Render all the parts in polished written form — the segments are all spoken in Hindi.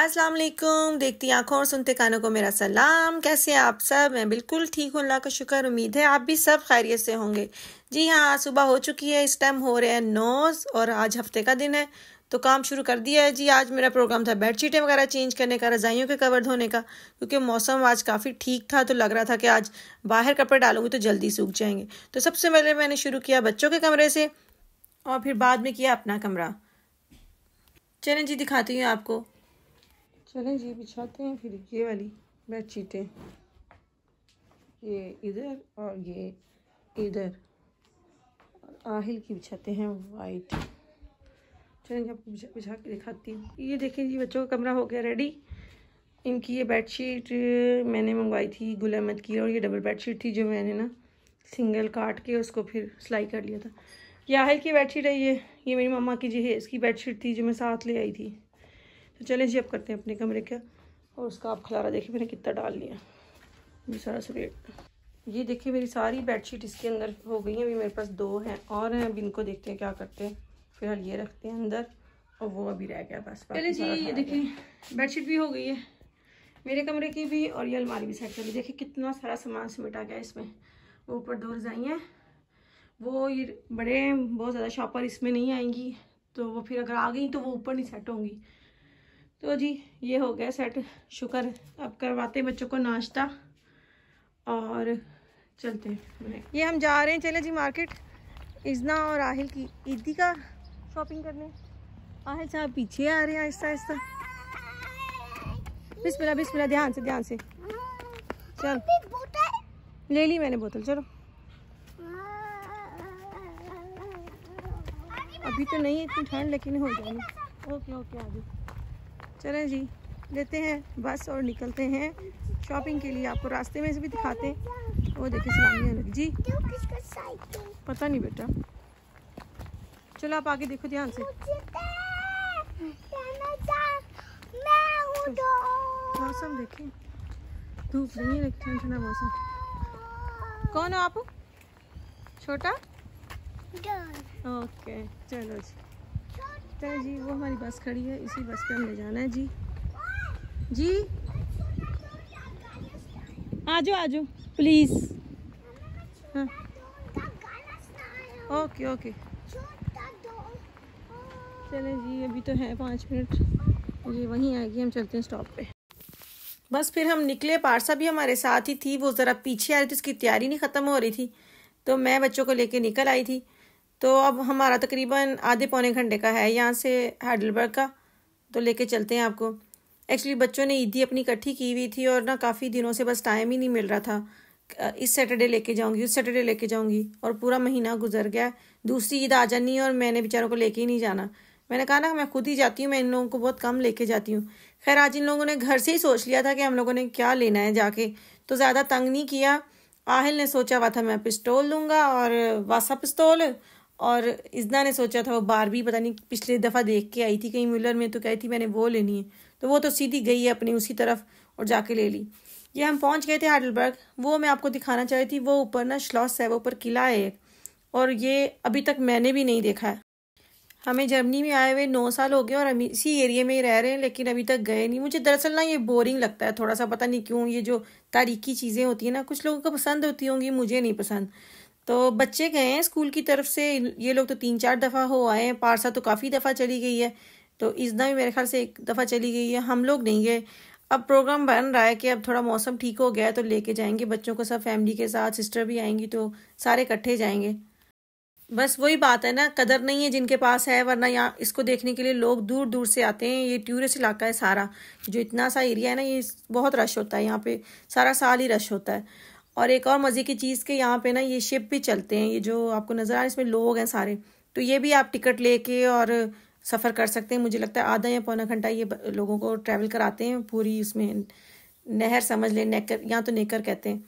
अस्सलाम वालेकुम। देखती आंखों और सुनते कानों को मेरा सलाम। कैसे हैं आप सब? मैं बिल्कुल ठीक हूँ, अल्लाह का शुक्र। उम्मीद है आप भी सब खैरियत से होंगे। जी हाँ, सुबह हो चुकी है, इस टाइम हो रहे हैं 9 और आज हफ्ते का दिन है तो काम शुरू कर दिया है जी। आज मेरा प्रोग्राम था बेडशीटें वगैरह चेंज करने का, रज़ाइयों के कवर धोने का, क्योंकि मौसम आज काफ़ी ठीक था तो लग रहा था कि आज बाहर कपड़े डालूंगी तो जल्दी सूख जाएंगे। तो सबसे पहले मैंने शुरू किया बच्चों के कमरे से और फिर बाद में किया अपना कमरा। चलें जी, दिखाती हूँ आपको। चलें जी, बिछाते हैं फिर ये वाली बेडशीटें, ये इधर और ये इधर, और आहिल की बिछाते हैं वाइट। चलें जी, आपको बिछा के दिखाती हूँ। ये देखें जी, बच्चों का कमरा हो गया रेडी। इनकी ये बेडशीट मैंने मंगवाई थी गुल अहमद की, और ये डबल बेडशीट थी जो मैंने ना सिंगल काट के उसको फिर सिलाई कर लिया था। ये आहिल की बेडशीट है, ये मेरी मम्मा की जी है, इसकी बेडशीट थी जो मैं साथ ले आई थी। तो चलें जी, अब करते हैं अपने कमरे का। और उसका आप खलारा देखिए मैंने कितना डाल लिया, ये सारा सफेद। ये देखिए मेरी सारी बेडशीट इसके अंदर हो गई हैं। अभी मेरे पास 2 हैं और हैं। अब इनको देखते हैं क्या करते हैं। फिलहाल ये रखते हैं अंदर और वो अभी रह गया बस। चलिए जी, ये देखिए बेडशीट भी हो गई है मेरे कमरे की भी, और ये अलमारी भी सेट कर ली। देखिए कितना सारा सामान समेटा गया इसमें। वो ऊपर 2 रज़ाई हैं, वो ये बड़े बहुत ज़्यादा शॉपर इसमें नहीं आएंगी, तो वो फिर अगर आ गई तो वो ऊपर नहीं सेट होंगी। तो जी ये हो गया सेट, शुक्र। अब करवाते हैं बच्चों को नाश्ता और चलते हैं। ये हम जा रहे हैं, चले जी मार्केट, इज़ना और आहिल की ईदी का शॉपिंग करने। आहिल साहब पीछे आ रहे हैं आहिस्ता आहिस्ता। बिस्मिल्लाह बिस्मिल्लाह, ध्यान से चल। ले ली मैंने बोतल, चलो। अभी तो नहीं है इतनी ठंड, लेकिन हो जाएगी। ओके आगे चलें जी, लेते हैं बस और निकलते हैं शॉपिंग के लिए। आपको रास्ते में से भी दिखाते हैं। वो देखिए सलामी लगी जी, पता नहीं बेटा, चलो आप आगे देखो ध्यान से। मौसम देखिए, धूप नहीं है, ठंडा मौसम। कौन हो आप? छोटा? ओके चलो जी। चलो जी, वो हमारी बस खड़ी है, इसी बस पे हमने जाना है जी। आजो प्लीज। हाँ ओके चलें जी, अभी तो है 5 मिनट, ये वहीं आएगी, हम चलते हैं स्टॉप पे। बस फिर हम निकले। पारसा भी हमारे साथ ही थी, वो ज़रा पीछे आ रही थी, उसकी तैयारी नहीं ख़त्म हो रही थी, तो मैं बच्चों को लेके निकल आई थी। तो अब हमारा तकरीबन आधे पौने घंटे का है यहाँ से हाइडलबर्ग का, तो लेके चलते हैं आपको। एक्चुअली बच्चों ने ईदी अपनी इकट्ठी की हुई थी और ना काफ़ी दिनों से बस टाइम ही नहीं मिल रहा था। इस सैटरडे लेके जाऊंगी, उस सैटरडे लेके जाऊंगी, और पूरा महीना गुजर गया। दूसरी ईद आ जानी है और मैंने बेचारों को लेके ही नहीं जाना। मैंने कहा ना मैं खुद ही जाती हूँ, मैं इन लोगों को बहुत कम लेके जाती हूँ। खैर आज इन लोगों ने घर से ही सोच लिया था कि हम लोगों ने क्या लेना है जाके, तो ज़्यादा तंग नहीं किया। आहिल ने सोचा हुआ था मैं पिस्तौल लूँगा और वासा पिस्तौल, और इज़ना ने सोचा था वो बारबी, पता नहीं पिछले दफ़ा देख के आई थी कहीं म्यूलर में, तो कही थी मैंने वो लेनी है, तो वो तो सीधी गई है अपनी उसी तरफ और जाके ले ली। ये हम पहुंच गए थे हाइडलबर्ग। वो मैं आपको दिखाना चाह रही थी, वो ऊपर ना श्लॉस है, वो ऊपर किला है एक, और ये अभी तक मैंने भी नहीं देखा है। हमें जर्मनी में आए हुए 9 साल हो गए और हम इसी एरिया में ही रह रहे हैं, लेकिन अभी तक गए नहीं। मुझे दरअसल ना ये बोरिंग लगता है थोड़ा सा, पता नहीं क्यों। ये जो तारीखी चीज़ें होती हैं ना, कुछ लोगों को पसंद होती होंगी, मुझे नहीं पसंद। तो बच्चे गए हैं स्कूल की तरफ से, ये लोग तो 3-4 दफ़ा हो आए हैं। पारसा तो काफ़ी दफ़ा चली गई है, तो इज़ना भी मेरे ख्याल से 1 दफ़ा चली गई है। हम लोग नहीं गए। अब प्रोग्राम बन रहा है कि अब थोड़ा मौसम ठीक हो गया है तो लेके जाएंगे बच्चों को, सब फैमिली के साथ। सिस्टर भी आएंगी तो सारे इकट्ठे जाएंगे। बस वही बात है ना, कदर नहीं है जिनके पास है, वरना यहाँ इसको देखने के लिए लोग दूर दूर से आते हैं। ये टूरिस्ट इलाका है सारा, जो इतना सा एरिया है ना, ये बहुत रश होता है यहाँ पे, सारा साल ही रश होता है। और एक और मज़े की चीज़ के यहाँ पे ना ये शिप भी चलते हैं, ये जो आपको नज़र आ रहा है इसमें लोग हैं सारे, तो ये भी आप टिकट लेके और सफ़र कर सकते हैं। मुझे लगता है आधा या पौना घंटा ये लोगों को ट्रैवल कराते हैं पूरी, उसमें नहर समझ लें, नेकर, यहाँ तो नेकर कहते हैं।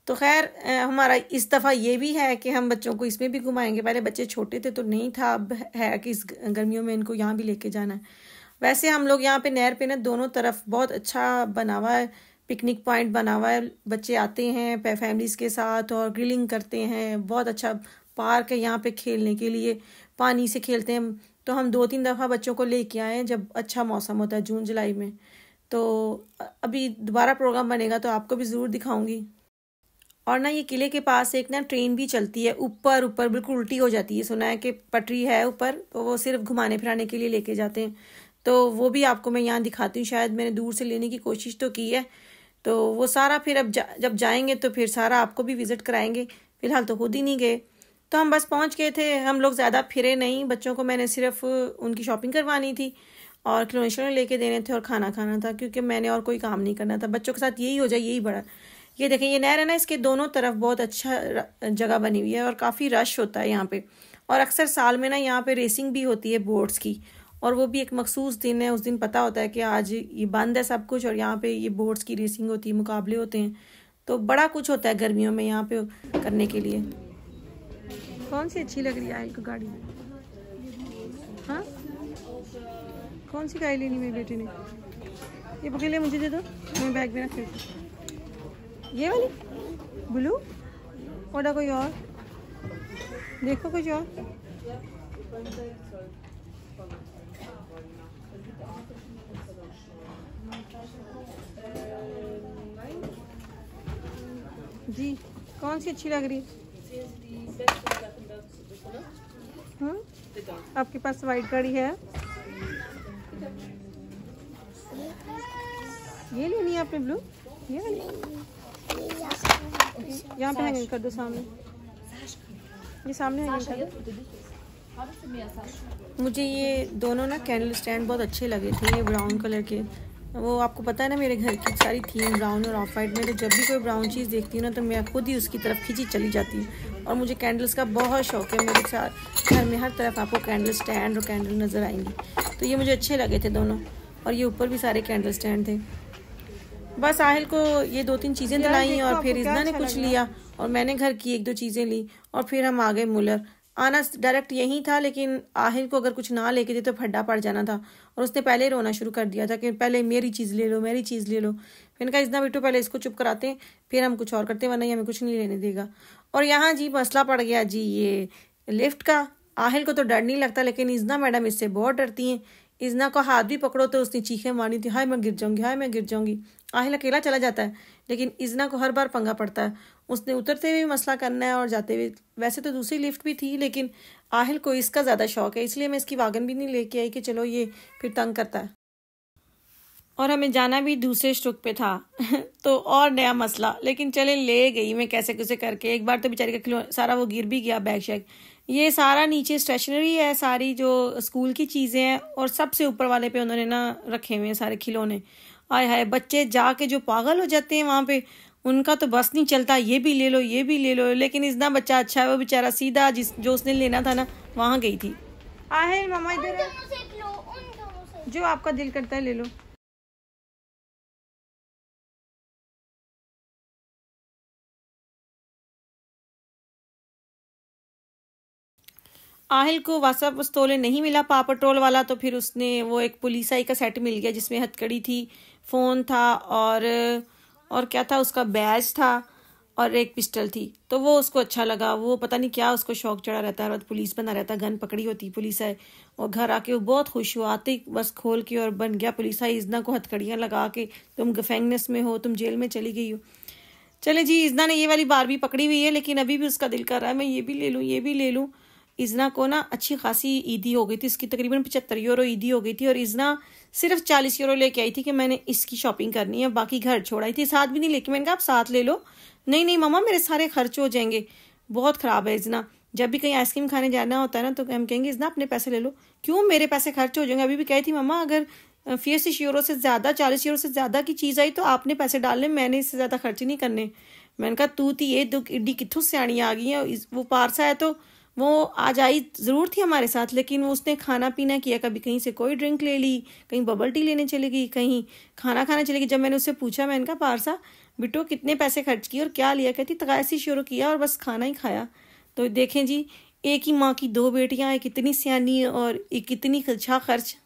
तो खैर हमारा इस दफ़ा ये भी है कि हम बच्चों को इसमें भी घुमाएंगे। पहले बच्चे छोटे थे तो नहीं था, अब है कि इस गर्मियों में इनको यहाँ भी लेके जाना है। वैसे हम लोग यहाँ पे नहर पे ना दोनों तरफ बहुत अच्छा बना हुआ है, पिकनिक पॉइंट बना हुआ है। बच्चे आते हैं फैमिलीज़ के साथ और ग्रिलिंग करते हैं। बहुत अच्छा पार्क है यहाँ पे खेलने के लिए, पानी से खेलते हैं। तो हम 2-3 दफ़ा बच्चों को लेके आए हैं जब अच्छा मौसम होता है जून जुलाई में। तो अभी दोबारा प्रोग्राम बनेगा तो आपको भी ज़रूर दिखाऊंगी। और ना ये किले के पास एक ना ट्रेन भी चलती है, ऊपर ऊपर बिल्कुल उल्टी हो जाती है। सुना है कि पटरी है ऊपर, तो वो सिर्फ घुमाने फिराने के लिए लेके जाते हैं। तो वो भी आपको मैं यहाँ दिखाती हूँ। शायद मैंने दूर से लेने की कोशिश तो की है। तो वो सारा फिर अब जब जाएंगे तो फिर सारा आपको भी विजिट कराएंगे। फिलहाल तो खुद ही नहीं गए। तो हम बस पहुँच गए थे। हम लोग ज़्यादा फिरे नहीं। बच्चों को मैंने सिर्फ उनकी शॉपिंग करवानी थी और खिलौने लेके देने थे और खाना खाना था, क्योंकि मैंने और कोई काम नहीं करना था। बच्चों के साथ यही हो जाए, यही बड़ा। ये देखें, ये नहर है ना, इसके दोनों तरफ बहुत अच्छा जगह बनी हुई है और काफ़ी रश होता है यहाँ पे। और अक्सर साल में ना यहाँ पे रेसिंग भी होती है बोट्स की, और वो भी एक मखसूस दिन है। उस दिन पता होता है कि आज ये बंद है सब कुछ, और यहाँ पे ये बोट्स की रेसिंग होती है, मुकाबले होते हैं। तो बड़ा कुछ होता है गर्मियों में यहाँ पे करने के लिए। कौन सी अच्छी लग रही है आपको गाड़ी? हाँ, कौन सी गाड़ी लेनी मेरी बेटी ने? ये पकड़े, मुझे दे दो, मैं बैग में रख लेती हूँ। ये वाली ब्लू, और कोई और देखो, कुछ और। जी, कौन सी अच्छी लग रही है? आपके पास वाइट गाड़ी है? ये लेनी है आपने ब्लू? ये वाली यहाँ पे हैंगिंग कर दो सामने, ये सामने हैंगिंग कर दो। मुझे ये दोनों ना कैंडल स्टैंड बहुत अच्छे लगे थे, ये ब्राउन कलर के। वो आपको पता है ना, मेरे घर की सारी थीम ब्राउन और ऑफ वाइट में, तो जब भी कोई ब्राउन चीज़ देखती हूँ ना तो मैं खुद ही उसकी तरफ खींची चली जाती हूँ। और मुझे कैंडल्स का बहुत शौक है। मेरे साथ घर में हर तरफ आपको कैंडल स्टैंड और कैंडल नज़र आएंगी। तो ये मुझे अच्छे लगे थे दोनों। और ये ऊपर भी सारे कैंडल स्टैंड थे। बस आहिल को ये 2-3 चीज़ें दिलाई और फिर इज़ना ने कुछ लिया और मैंने घर की 1-2 चीज़ें ली और फिर हम आ गए मुलर। आना डायरेक्ट यहीं था, लेकिन आहिल को अगर कुछ ना लेके दे तो फड्डा पड़ जाना था और उसने पहले ही रोना शुरू कर दिया था कि पहले मेरी चीज़ ले लो, मेरी चीज़ ले लो। फिर कहा इतना बेटो पहले इसको चुप कराते हैं, फिर हम कुछ और करते हैं, वरना ये हमें कुछ नहीं लेने देगा। और यहाँ जी मसला पड़ गया जी ये लिफ्ट का। आहिल को तो डर नहीं लगता, लेकिन इज़ना मैडम इससे बहुत डरती हैं। इज़ना को हाथ भी पकड़ो तो उसने चीखें मारी थी, हाय मैं गिर जाऊंगी, हाय मैं गिर जाऊंगी। आहिल अकेला चला जाता है, लेकिन इज़ना को हर बार पंगा पड़ता है। उसने उतरते हुए मसला करना है और जाते हुए। वैसे तो दूसरी लिफ्ट भी थी, लेकिन आहिल को इसका ज़्यादा शौक है, इसलिए मैं इसकी वागन भी नहीं लेके आई कि चलो ये फिर तंग करता है। और हमें जाना भी दूसरे स्ट्रोक पे था तो और नया मसला, लेकिन चले ले गई मैं कैसे कैसे करके। एक बार तो बेचारी का खिलौना सारा वो गिर भी गया, बैग शैग। ये सारा नीचे स्टेशनरी है, सारी जो स्कूल की चीज़ें हैं, और सबसे ऊपर वाले पे उन्होंने ना रखे हुए हैं सारे खिलौने। आय हाय, बच्चे जाके जो पागल हो जाते हैं वहाँ पे, उनका तो बस नहीं चलता, ये भी ले लो, ये भी ले लो। लेकिन इतना बच्चा अच्छा है, वो बेचारा सीधा जो उसने लेना था ना वहाँ गई थी। आहिल मामा इधर है, जो आपका दिल करता है ले लो। आहिल को वासा पिस्तौले नहीं मिला पा पेट्रोल वाला, तो फिर उसने वो एक पुलिस आई का सेट मिल गया जिसमें हथकड़ी थी, फ़ोन था और क्या था, उसका बैज था और एक पिस्टल थी। तो वो उसको अच्छा लगा। वो पता नहीं क्या उसको शौक चढ़ा रहता है और पुलिस बना रहता है, गन पकड़ी होती पुलिस है। और घर आके वो बहुत खुश हुआ, आते ही बस खोल के और बन गया पुलिस है। इज़ना को हथकड़ियाँ लगा के, तुम गफेंगनेस में हो, तुम जेल में चली गई हो। चले जी, इज़ना ने ये वाली बारबी पकड़ी हुई है, लेकिन अभी भी उसका दिल कर रहा है मैं ये भी ले लूँ, ये भी ले लूँ। इज़ना को ना अच्छी खासी ईदी हो गई थी, इसकी तकरीबन 75 यूरो ईदी हो गई थी, और इज़ना सिर्फ 40 यूरो लेके आई थी कि मैंने इसकी शॉपिंग करनी है। बाकी घर छोड़ आई थी, साथ भी नहीं लेके। मैंने कहा आप साथ ले लो। नहीं नहीं मामा, मेरे सारे खर्च हो जाएंगे। बहुत ख़राब है इज़ना। जब भी कहीं आइसक्रीम खाने जाना होता है ना तो हम कहेंगे इज़ना अपने पैसे ले लो। क्यों, मेरे पैसे खर्च हो जाएंगे। अभी भी कही थी मामा अगर 80 यूरो से ज़्यादा, 40 यूरो से ज़्यादा की चीज़ आई तो आपने पैसे डालने, मैंने इससे ज़्यादा खर्च नहीं करने। मैंने कहा तू थी ये दुख इड्डी कितों सियाणी आ गई है। वो पारसा है तो वो आज आई ज़रूर थी हमारे साथ, लेकिन वो उसने खाना पीना किया। कभी कहीं से कोई ड्रिंक ले ली, कहीं बबल टी लेने चली गई, कहीं खाना खाने चली गई। जब मैंने उससे पूछा, मैंने कहा पारसा बिट्टो कितने पैसे खर्च किए और क्या लिया, कहती 83 यूरो किया और बस खाना ही खाया। तो देखें जी, एक ही माँ की 2 बेटियाँ, एक इतनी सियानी और एक इतनी अच्छा खर्च।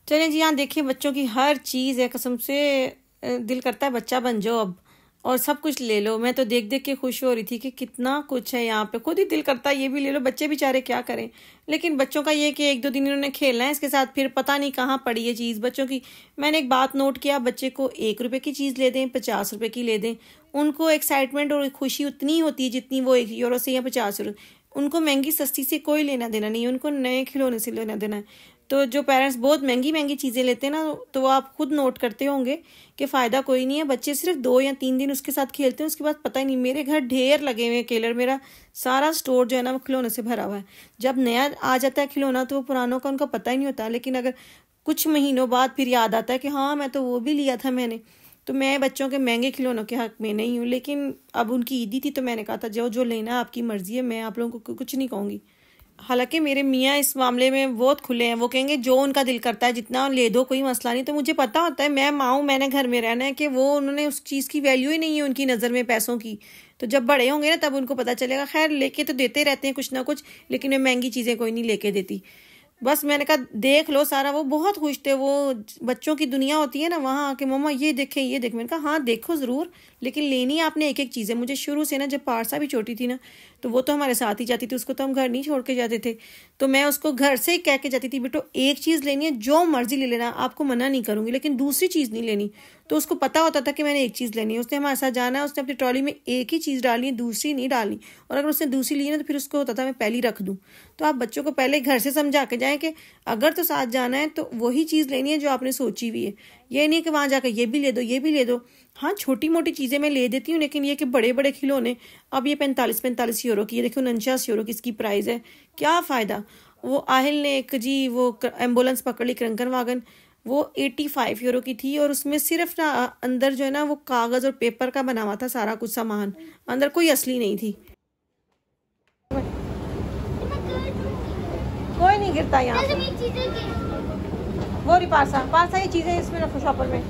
चलें जी, यहाँ देखें बच्चों की हर चीज़ है, कसम से दिल करता है बच्चा बन जाओ अब। और सब कुछ ले लो। मैं तो देख देख के खुश हो रही थी कि कितना कुछ है यहाँ पे, खुद ही दिल करता है ये भी ले लो। बच्चे बेचारे क्या करें, लेकिन बच्चों का ये कि 1-2 दिन इन्होंने खेलना है इसके साथ, फिर पता नहीं कहाँ पड़ी ये चीज़ बच्चों की। मैंने एक बात नोट किया, बच्चे को 1 रुपये की चीज़ ले दें, 50 रुपये की ले दें, उनको एक्साइटमेंट और खुशी उतनी होती है जितनी वो 1 यूरो से या 50 यूरो। उनको महंगी सस्ती से कोई लेना देना नहीं है, उनको नए खिलौने से लेना देना है। तो जो पेरेंट्स बहुत महंगी महंगी चीज़ें लेते हैं ना, तो वो आप खुद नोट करते होंगे कि फ़ायदा कोई नहीं है। बच्चे सिर्फ 2 या 3 दिन उसके साथ खेलते हैं, उसके बाद पता ही नहीं। मेरे घर ढेर लगे हुए हैं केलर, मेरा सारा स्टोर जो है ना वो खिलौने से भरा हुआ है। जब नया आ जाता है खिलौना तो वो पुरानों का उनको पता ही नहीं होता, लेकिन अगर कुछ महीनों बाद फिर याद आता है कि हाँ मैं तो वो भी लिया था मैंने। तो मैं बच्चों के महंगे खिलौनों के हक में नहीं हूँ, लेकिन अब उनकी ईदी थी तो मैंने कहा था जो जो लेना आपकी मर्जी है, मैं आप लोगों को कुछ नहीं कहूँगी। हालांकि मेरे मियाँ इस मामले में बहुत खुले हैं, वो कहेंगे जो उनका दिल करता है जितना ले दो, कोई मसला नहीं। तो मुझे पता होता है, मैं माँ हूँ, मैंने घर में रहना है, कि वो उन्होंने उस चीज़ की वैल्यू ही नहीं है उनकी नज़र में पैसों की। तो जब बड़े होंगे ना तब उनको पता चलेगा। खैर लेके तो देते रहते हैं कुछ ना कुछ, लेकिन मैं महंगी चीज़ें कोई नहीं लेके देती। बस मैंने कहा देख लो सारा। वो बहुत खुश थे, वो बच्चों की दुनिया होती है ना, वहाँ आके मम्मा ये देखें ये देखें। मैंने कहा हाँ देखो ज़रूर, लेकिन लेनी आपने एक एक चीज़ है। मुझे शुरू से ना, जब पारसा भी छोटी थी ना, तो वो तो हमारे साथ ही जाती थी, उसको तो हम घर नहीं छोड़ के जाते थे। तो मैं उसको घर से ही कह के जाती थी, बेटो एक चीज़ लेनी है जो मर्जी ले लेना, आपको मना नहीं करूँगी, लेकिन दूसरी चीज़ नहीं लेनी। तो उसको पता होता था कि मैंने एक चीज़ लेनी है। उसने हमारे साथ जाना है, उसने अपनी ट्रॉली में एक ही चीज़ डालनी है, दूसरी नहीं डालनी। और अगर उसने दूसरी ली ना तो फिर उसको होता था मैं पहली रख दूँ। तो आप बच्चों को पहले घर से समझा के जाएं कि अगर तो साथ जाना है तो वही चीज़ लेनी है जो आपने सोची हुई है। ये नहीं कि वहाँ जाकर ये भी ले दो ये भी ले दो। हाँ छोटी मोटी चीज़ें मैं ले देती हूँ, लेकिन ये कि बड़े बड़े खिलौने, अब ये 45 यूरो की, ये देखो 49 यूरो की इसकी प्राइस है, क्या फ़ायदा। वो आहिल ने एक जी वो एम्बुलेंस पकड़ ली, क्रंकन वागन, वो 85 यूरो की थी। और उसमें सिर्फ ना अंदर जो है ना वो कागज़ और पेपर का बना हुआ था सारा कुछ सामान, अंदर कोई असली नहीं थी। कोई नहीं गिरता यहाँ पे। वो रही पासा पासा, ये चीज़ें इसमें रखो शॉपर में।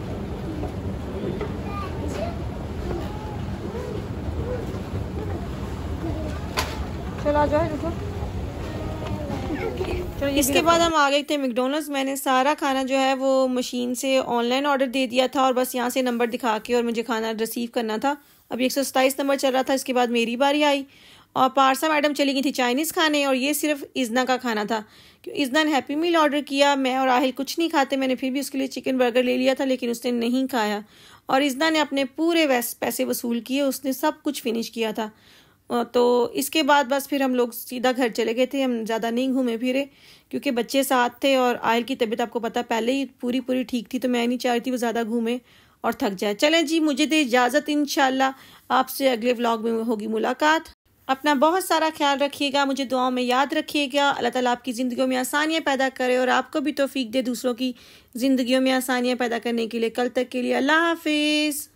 चलो जो है रुको। चलो इसके बाद हम आ गए थे मैकडॉनल्ड्स। मैंने सारा खाना जो है वो मशीन से ऑनलाइन ऑर्डर दे दिया था, और बस यहाँ से नंबर दिखा के और मुझे खाना रिसीव करना था। अभी 127 नंबर चल रहा था। इसके बाद मेरी बारी आई और पारसा मैडम चली गई थी चाइनीज़ खाने, और ये सिर्फ इज़ना का खाना था। इज़ना ने हैप्पी मील ऑर्डर किया, मैं और आहिल कुछ नहीं खाते, मैंने फिर भी उसके लिए चिकन बर्गर ले लिया था, लेकिन उसने नहीं खाया। और इज़ना ने अपने पूरे पैसे वसूल किए, उसने सब कुछ फिनिश किया था। तो इसके बाद बस फिर हम लोग सीधा घर चले गए थे। हम ज़्यादा नहीं घूमे फिरे क्योंकि बच्चे साथ थे, और आहिल की तबीयत आपको पता पहले ही पूरी ठीक थी, तो मैं नहीं चाह रही थी वो ज़्यादा घूमे और थक जाए। चलें जी, मुझे दे इजाज़त, इंशाल्लाह आपसे अगले व्लॉग में होगी मुलाकात। अपना बहुत सारा ख्याल रखिएगा, मुझे दुआओं में याद रखिएगा। अल्लाह ताला आपकी ज़िंदगियों में आसानियाँ पैदा करे और आपको भी तौफीक दे दूसरों की ज़िंदगियों में आसानियाँ पैदा करने के लिए। कल तक के लिए अल्लाह हाफिज़।